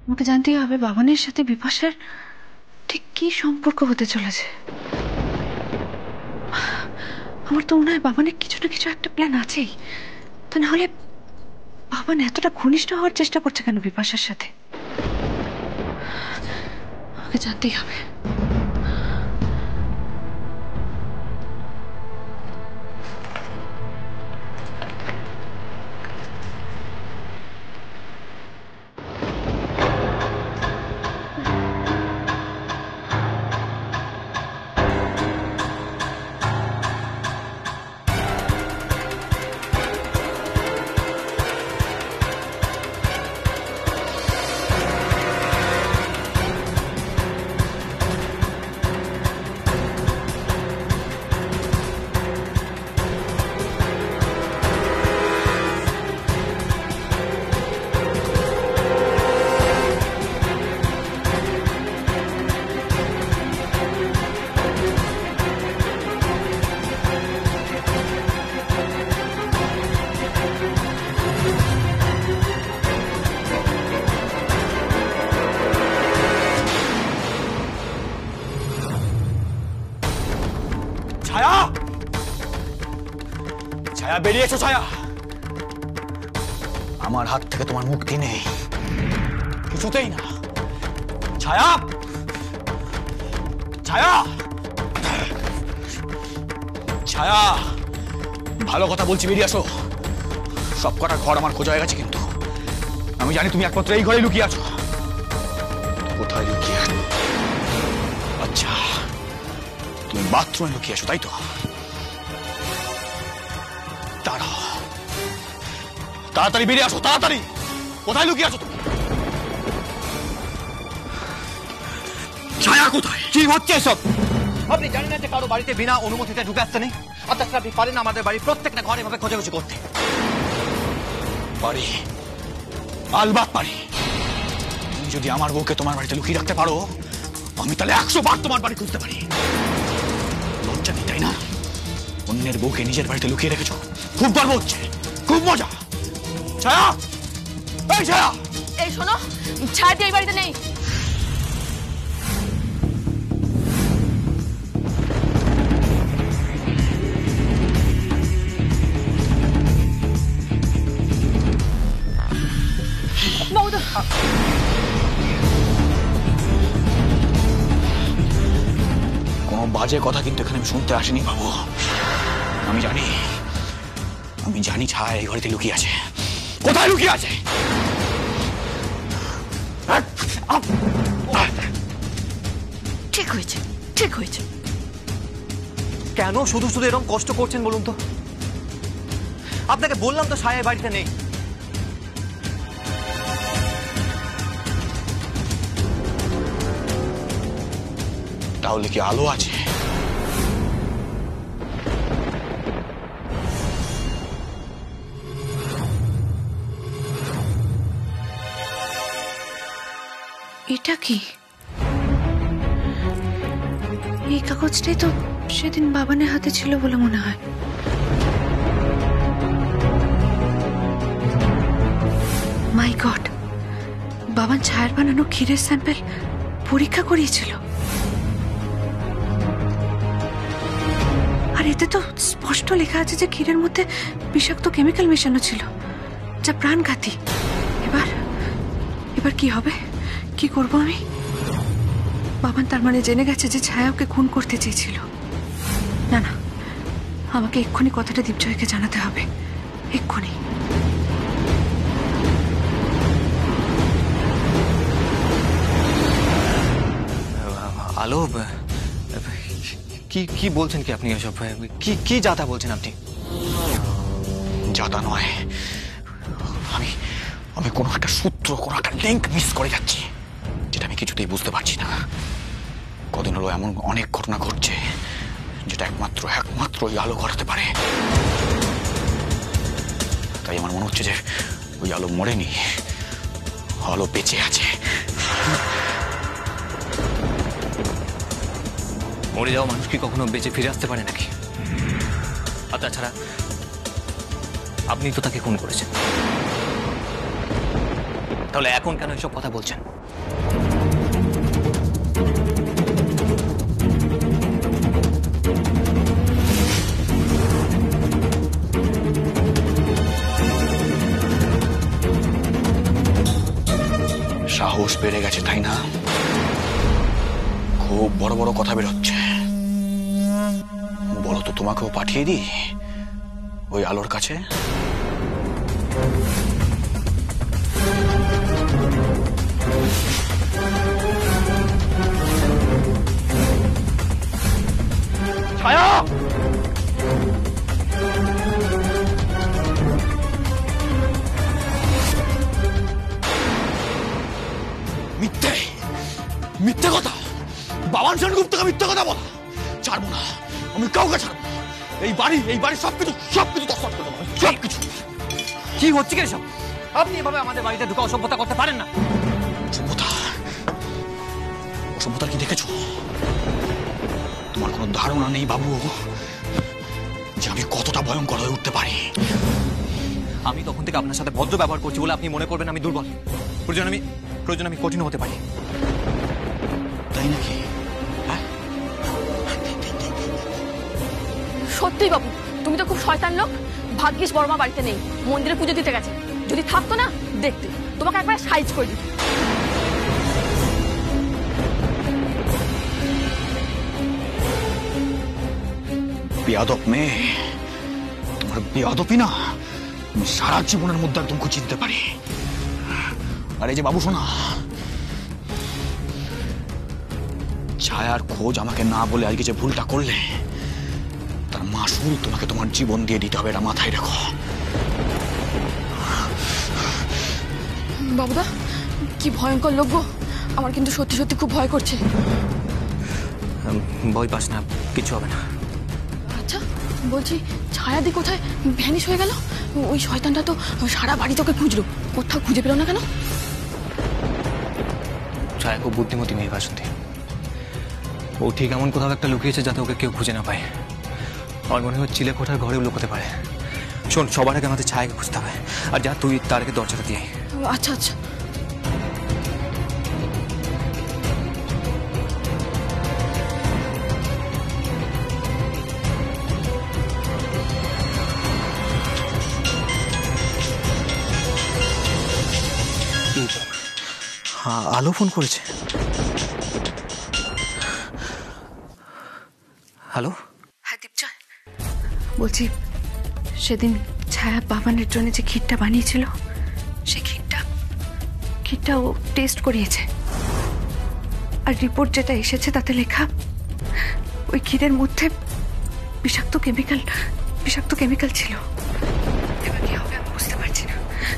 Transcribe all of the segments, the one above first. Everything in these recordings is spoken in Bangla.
আমাকে জানতেই হবে বাবানের সাথে বিপাশার ঠিক কি সম্পর্ক হতে চলেছে। আমার তো মনে হয় বাবানের কিছু না কিছু একটা প্ল্যান আছেই। তা না হলে বাবান এতটা ঘনিষ্ঠ হওয়ার চেষ্টা করছে কেন বিপাশার সাথে? আমাকে জানতেই হবে। ছায়া, ছায়া বেরিয়ে এসো। ছায়া, আমার হাত থেকে তোমার মুক্তি নেই, কিছুতেই না। ছায়া, ছায়া, ছায়া, ভালো কথা বলছি, বেরিয়ে আসো। সব কটা ঘর আমার খোঁজা হয়ে গেছে, কিন্তু আমি জানি তুমি একমাত্র এই ঘরে লুকিয়ে আছো। কোথায় লুকিয়ে আছো? আচ্ছা, তুমি বাথরুমে লুকিয়ে আছো, তাই তো? দাঁড়াও, তাড়াতাড়ি বেরিয়ে আসো, তাড়াতাড়ি। কোথায় লুকিয়ে আছো তুমি? ছায়া কোথায়? কি হচ্ছে এসব? আপনি জানেন না যে কারো বাড়িতে বিনা অনুমতিতে ঢুকে আসতে নেই? আর তাছাড়া আপনি পারেন আমাদের বাড়ির প্রত্যেকটা ঘরে এভাবে খোঁজাখুঁজি করতে? পারি, আলবাত পারি। তুমি যদি আমার বউকে তোমার বাড়িতে লুকিয়ে রাখতে পারো, আমি তাহলে 100 বার তোমার বাড়ি খুঁজতে পারি। লজ্জা নেই, তাই না? অন্যের বউকে নিজের বাড়িতে লুকিয়ে রেখেছো, খুব গর্ব হচ্ছে, খুব মজা। ছায়া, এই ছায়া, এই শোনো, ছায়া দিয়ে এই বাড়িতে নেই। বৌদা, কোনো বাজে কথা কিন্তু এখানে আমি শুনতে আসিনি বাবু। আমি জানি ছায়া এই ঘরেতে লুকিয়ে আছে। কোথায় লুকিয়ে আছে? ঠিক হয়েছে, ঠিক হয়েছে। কেন শুধু শুধু এরকম কষ্ট করছেন বলুন তো? আপনাকে বললাম তো ছায়া বাড়িতে নেই। তাহলে কি আলো আছে? এটা কি? এই কাগজটাই তো সেদিন বাবানের হাতে ছিল বলে মনে হয়। মাই গড, বাবান ছায়ার বানানো ক্ষীরের স্যাম্পল পরীক্ষা করিয়েছিল। আর এতে তো স্পষ্ট লেখা আছে যে ক্ষীরের মধ্যে বিষাক্ত কেমিক্যাল মেশানো ছিল, যা প্রাণঘাতী। এবার কি হবে? কি করব আমি? বাবান তার মানে জেনে গেছে যে ছায়া ওকে খুন করতে চেয়েছিল। না না, আমাকে এক্ষুনি কথাটা দীপজয়কে জানাতে হবে, এক্ষুনি। আলো, কি কি বলছেন কি আপনি? এসব কি কি যাতা বলছেন আপনি? যাতা নয়, আমি কোনো একটা সূত্র, কোনো একটা লিঙ্ক মিস করে যাচ্ছি, যেটা আমি কিছুতেই বুঝতে পারছি না। কদিন হলো এমন অনেক ঘটনা ঘটছে যেটা একমাত্র ওই আলো ঘটাতে পারে। তাই আমার মনে হচ্ছে যে ওই আলো মরেনি, আলো বেঁচে আছে। মরে যাওয়া মানুষ কি কখনো বেঁচে ফিরে আসতে পারে নাকি? আর তাছাড়া আপনি তো তাকে খুন করেছেন, তাহলে এখন কেন এসব কথা বলছেন? সাহস বেড়ে গেছে তাই না? খুব বড় বড় কথা বেরোচ্ছে। বলো তো তোমাকেও পাঠিয়ে দিই ওই আলোর কাছে? ছায়া! মিথ্যে মিথ্যে কথা! বাবান সেনগুপ্তকে মিথ্যে কথা বলা ছাড়বো না, আমি কাউকে ছাড়বো না। এই বাড়ি সবকিছু তছনছ করে দেবো, সবকিছু। কি হচ্ছে কি এসব? আপনি এভাবে আমাদের বাড়িতে ঢুকে অসভ্যতা করতে পারেন না। অসভ্যতা কি দেখেছো? তোমার কোনো ধারণা নেই বাবু যে আমি কতটা ভয়ঙ্কর হয়ে উঠতে পারি। আমি তখন থেকে আপনার সাথে ভদ্র ব্যবহার করছি বলে আপনি মনে করবেন আমি দুর্বল। প্রয়োজন আমি কঠিন হতে পারি। তাই নাকি? সত্যি বাবু, তুমি তো খুব শয়তান লোক। ভাগ্যিস বড়মা বাড়িতে নেই, মন্দিরে পুজো দিতে গেছে। যদি থাকতো না, দেখতে তোমাকে একবার সাইজ করে দিত। বেয়াদব মেয়ে, তোমার বেয়াদবি না আমি সারা জীবনের মধ্যে একদম খুঁজে দিতে পারি। আর এই যে বাবু শোনা, ছায়ার খোঁজ আমাকে না বলে আজকে যে ভুলটা করলে তার মাসুল তোমাকে তোমার জীবন দিয়ে দিতে হবে, এটা মাথায় রেখো। বাবুদা, কি ভয়ঙ্কর লোক গো! আমার কিন্তু সত্যি সত্যি খুব ভয় করছে। ভয় পাস না, কিছু হবে না। আচ্ছা বলছি, ছায়াদি কোথায় ভ্যানিশ হয়ে গেল? ওই শয়তানটা তো সারা বাড়ি তোকে খুঁজলো, কোথাও খুঁজে পেল না কেন? ছায়া খুব বুদ্ধিমতী মেয়ে বাসন্তী। ও ঠিক এমন কোথাও একটা লুকিয়েছে যাতে ওকে কেউ খুঁজে না পায়। আমার মনে হয় চিলে কোঠার ঘরেও লুকোতে পারে। শোন, সবার আগে আমাদের ছায়াকে খুঁজতে হবে। আর যা তুই তার আগে দরজাটা দিয়ে। আচ্ছা আচ্ছা। হ্যাঁ, আলো ফোন করেছে। হ্যালো। হ্যাঁ দীপজয় বলছি, সেদিন ছায়া বাবানের জন্য যে ক্ষীরটা বানিয়েছিল, সেই ক্ষীরটা ও টেস্ট করিয়েছে। আর রিপোর্ট যেটা এসেছে তাতে লেখা ওই ক্ষীরের মধ্যে বিষাক্ত কেমিক্যাল ছিল। এবার কি হবে আমি বুঝতে পারছি না।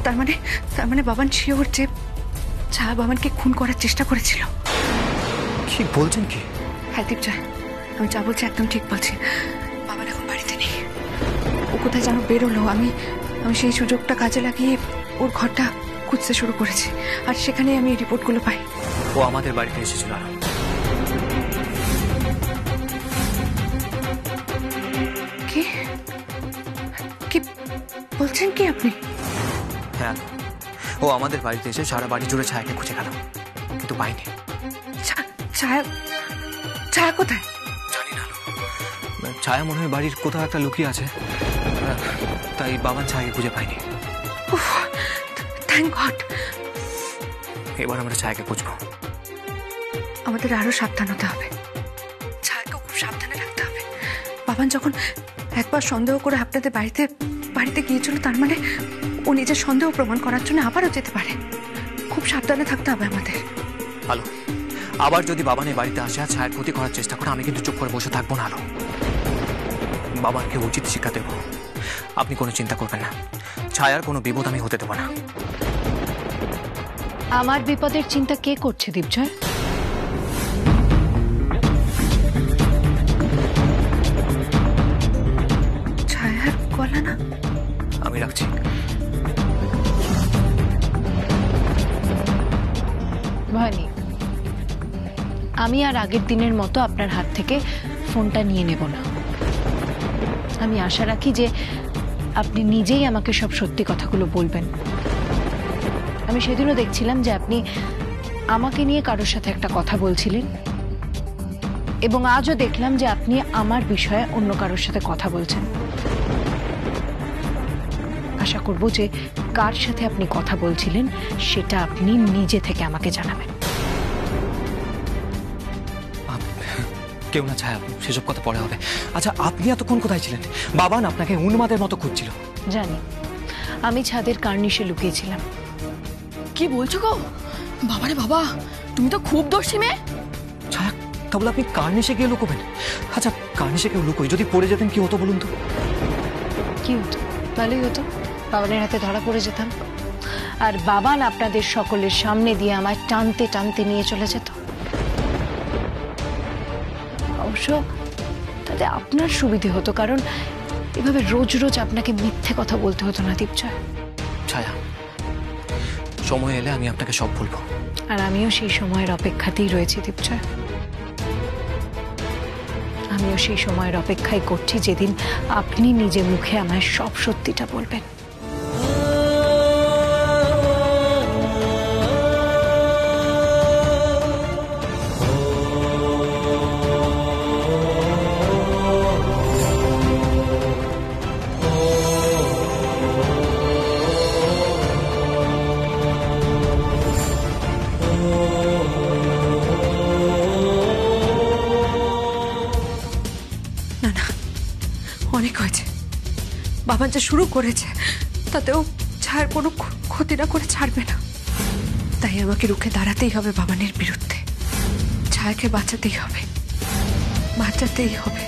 তার মানে বাবান শিওর যে ছায়া বাবানকে খুন করার চেষ্টা করেছিল। কি বলছেন কি? হ্যাঁ দীপজয়, আমি যা বলছি একদম ঠিক বলছি। বাবান এখন বাড়িতে নেই, ও কোথায় যেন বেরোলো। আমি সেই সুযোগটা কাজে লাগিয়ে ওর ঘরটা খুঁজতে শুরু করেছি, আর সেখানে আমি এই রিপোর্টগুলো পাই। ও আমাদের বাড়িতে এসেছিল। কি বলছেন কি আপনি? হ্যাঁ, ও আমাদের বাড়িতে এসে সারা বাড়ি জুড়ে ছায়াকে খুঁজে গেল, কিন্তু পাইনি। ছায়া কোথায়? জানি না। ছায়া মনে হয় বাড়ির কোথাও একটা লুকিয়ে আছে, তাই বাবান ছায়াকে খুঁজে পাইনি। Thank god. এবার আমরা ছায়াকে খুঁজবো। আমাদের আরো সাবধান হতে হবে, ছায়াকে খুব সাবধানে রাখতে হবে। বাবান যখন একবার সন্দেহ করে আপনাদের বাড়িতে গিয়েছিল, তার মানে ও নিজের সন্দেহ প্রমাণ করার জন্য আবারও যেতে পারে। খুব সাবধানে থাকতে হবে আমাদের। আলো, আবার যদি বাবান এই বাড়িতে আসে আর ছায়ার ক্ষতি করার চেষ্টা করে, আমি কিন্তু চুপ করে বসে থাকবো না। আলো, বাবানকে উচিত শিক্ষা দেব। আপনি কোনো চিন্তা করবেন না, ছায়ার কোনো বিপদ আমি হতে দেব না। আমার বিপদের চিন্তা কে করছে দীপজয়? ছায়ার গলা না? আমি রাখছি। ভয় নেই, আমি আর আগের দিনের মতো আপনার হাত থেকে ফোনটা নিয়ে নেব না। আমি আশা রাখি যে আপনি নিজেই আমাকে সব সত্যি কথাগুলো বলবেন। আমি সেদিনও দেখছিলাম যে আপনি আমাকে নিয়ে কারোর সাথে একটা কথা বলছিলেন, এবং আজও দেখলাম যে আপনি আমার বিষয়ে অন্য কারোর সাথে কথা বলছেন। আশা করব যে কার সাথে আপনি কথা বলছিলেন সেটা আপনি নিজে থেকে আমাকে জানাবেন। কেউ না ছায়া, সেসব কথা পরে হবে। আচ্ছা, আপনি এতক্ষণ কোথায় ছিলেন? বাবান আপনাকে উন্মাদের মতো খুঁজছিল। জানি, আমি ছাদের কার্নিশে লুকিয়েছিলাম। কি বলছো গো? বাবারে বাবা, তুমি তো খুব দোষী মেয়ে। ছায়া, তাহলে আপনি কার্নিশে গিয়ে লুকোবেন? আচ্ছা, কার্নিশে কেউ লুকোই, যদি পড়ে যেতেন কি হতো বলুন তো? কি হতো? ভালোই হতো, বাবানের হাতে ধরা পড়ে যেতাম, আর বাবান আপনাদের সকলের সামনে দিয়ে আমায় টানতে টানতে নিয়ে চলে যেত। অবশ্য তাতে আপনার সুবিধে হতো, কারণ এভাবে রোজ রোজ আপনাকে মিথ্যে কথা বলতে হতো না দীপজয়। ছায়া, সময় এলে আমি আপনাকে সব বলবো। আর আমিও সেই সময়ের অপেক্ষাতেই রয়েছি দীপজয়। আমিও সেই সময়ের অপেক্ষাই করছি যেদিন আপনি নিজে মুখে আমায় সব সত্যিটা বলবেন। না না, অনেক হয়েছে। বাবা যা শুরু করেছে তাতেও ছায়ার কোনো ক্ষতি না করে ছাড়বে না। তাই আমাকে রুখে দাঁড়াতেই হবে বাবানের বিরুদ্ধে। ছায়াকে বাঁচাতেই হবে, বাঁচাতেই হবে।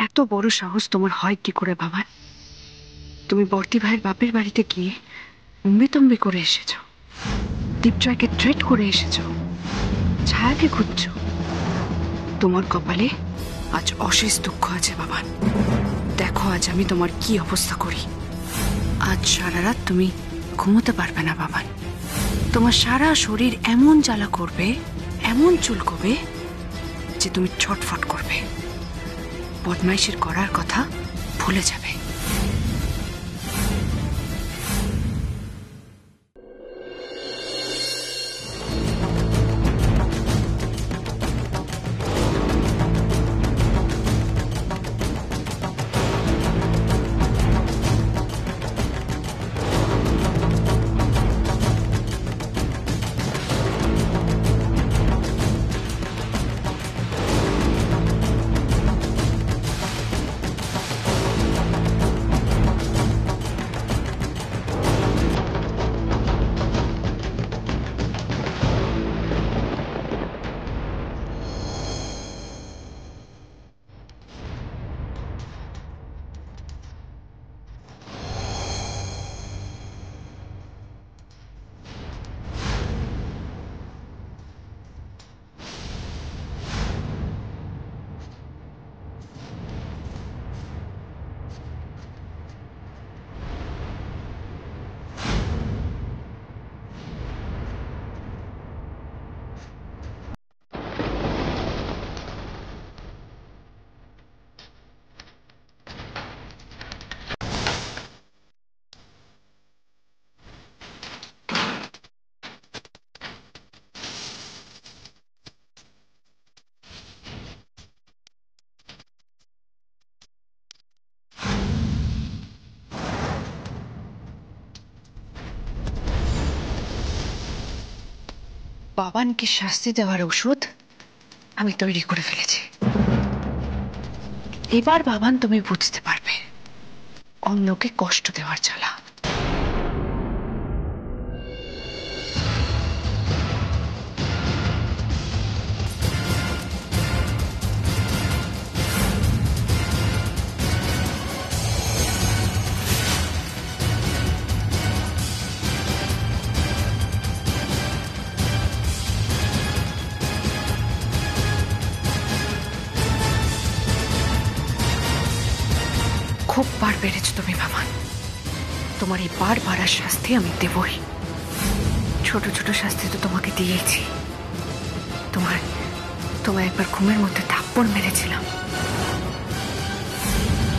এত বড় সাহস তোমার হয় কি করে বাবা? তুমি বর্তি ভাইয়ের বাপের বাড়িতে গিয়ে অম্বিতম্বি করে এসেছো, দীপজয়কে থ্রেট করে এসেছো, ছায়াকে খুঁজছো। তোমার কপালে আজ অশেষ দুঃখ আছে বাবা। দেখো আজ আমি তোমার কি অবস্থা করি। আজ সারা রাত তুমি ঘুমোতে পারবে না বাবা। তোমার সারা শরীর এমন জ্বালা করবে, এমন চুলকবে যে তুমি ছটফট করবে, বদমাইশির করার কথা ভুলে যাবে। বাবানকে শাস্তি দেওয়ার ওষুধ আমি তৈরি করে ফেলেছি। এবার বাবান তুমি বুঝতে পারবে অন্যকে কষ্ট দেওয়ার জ্বালা। খুব বার বেড়েছ তুমি বাবান, তোমার এই বার বাড়ার শাস্তি আমি দেবই। ছোট ছোট শাস্তি তো তোমাকে দিয়েছি। তোমায় একবার ঘুমের মধ্যে থাপ্পড় মেরেছিলাম,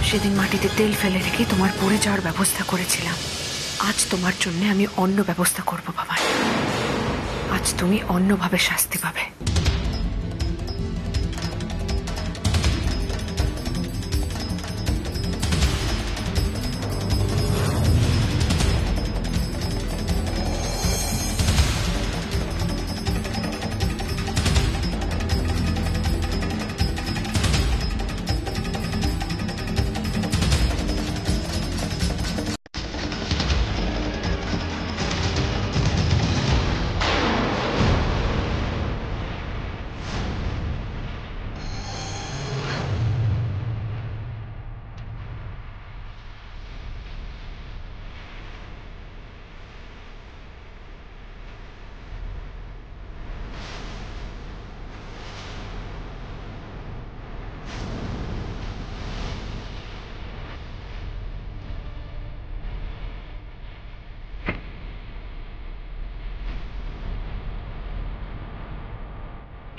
সেদিন মাটিতে তেল ফেলে রেখে তোমার পড়ে যাওয়ার ব্যবস্থা করেছিলাম। আজ তোমার জন্য আমি অন্য ব্যবস্থা করব বাবা। আজ তুমি অন্যভাবে শাস্তি পাবে।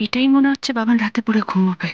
এটাই মনে হচ্ছে বাবান রাতে পড়ে ঘুমোবে।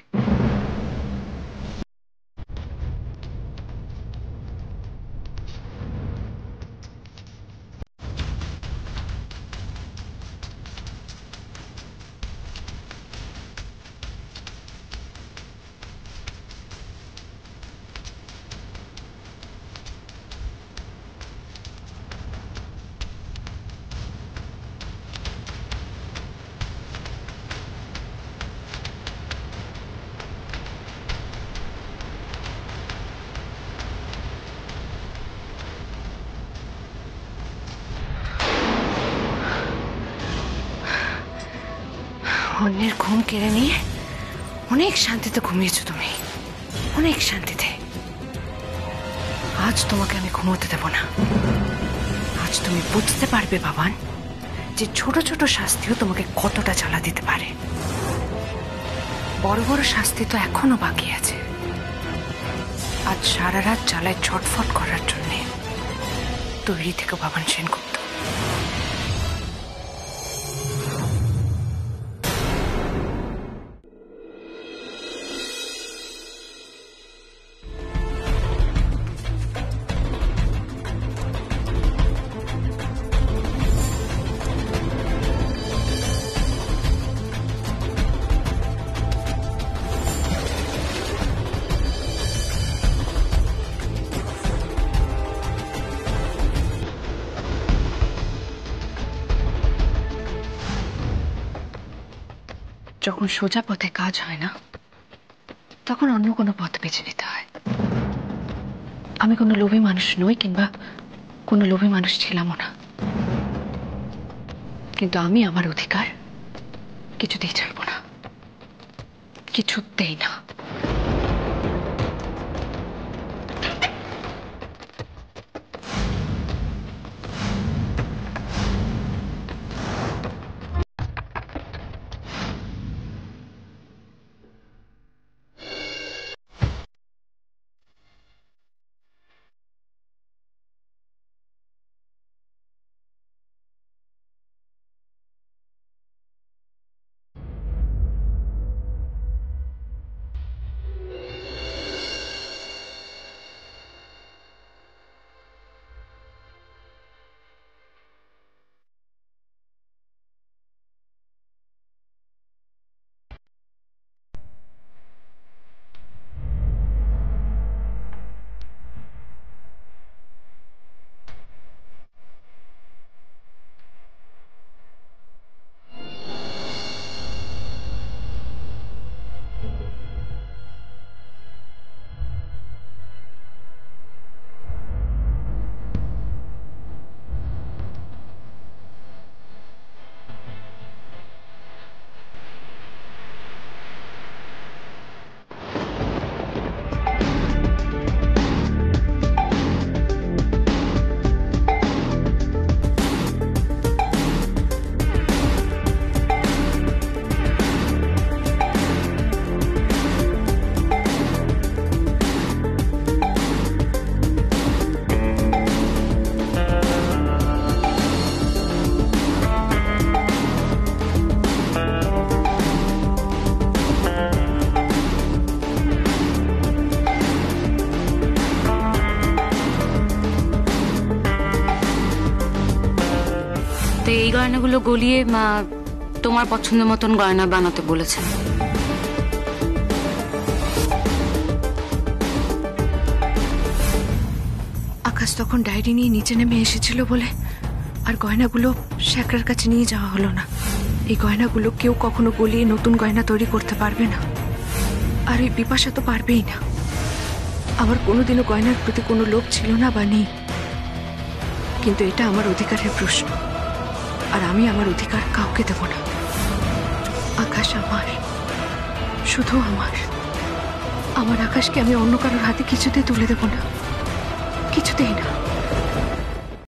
অন্যের ঘুম কেড়ে নিয়ে অনেক শান্তিতে ঘুমিয়েছো তুমি, অনেক শান্তিতে। আজ তোমাকে আমি ঘুমোতে দেব না। আজ তুমি বুঝতে পারবে বাবান যে ছোট ছোট শাস্তিও তোমাকে কতটা জ্বালা দিতে পারে। বড় বড় শাস্তি তো এখনো বাকি আছে। আজ সারা রাত জ্বালায় ছটফট করার জন্যে তৈরি থেকে বাবান সেনগুপ্ত। যখন সোজা পথে কাজ হয় না, তখন অন্য কোনো পথ বেছে নিতে হয়। আমি কোনো লোভী মানুষ নই, কিংবা কোনো লোভী মানুষ ছিলামও না, কিন্তু আমি আমার অধিকার কিছুতেই ছাড়বো না, কিছুতেই না। এই গয়নাগুলো গলিয়ে মা তোমার পছন্দ মতন গয়না বানাতে বলেছেন। আকাশ তখন ডায়েরি নিয়ে নিচে নেমে এসেছিল বলে আর গয়নাগুলো শ্যাকরার কাছে নিয়ে যাওয়া হলো না। এই গয়নাগুলো কেউ কখনো গলিয়ে নতুন গয়না তৈরি করতে পারবে না, আর ওই বিপাশা তো পারবেই না। আমার কোনোদিনও গয়নার প্রতি কোনো লোভ ছিল না বা নেই, কিন্তু এটা আমার অধিকারের প্রশ্ন, আর আমি আমার অধিকার কাউকে দেব না। আকাশ আমার, শুধু আমার। আমার আকাশকে আমি অন্য কারোর হাতে কিছুতেই তুলে দেব না, কিছুতেই না।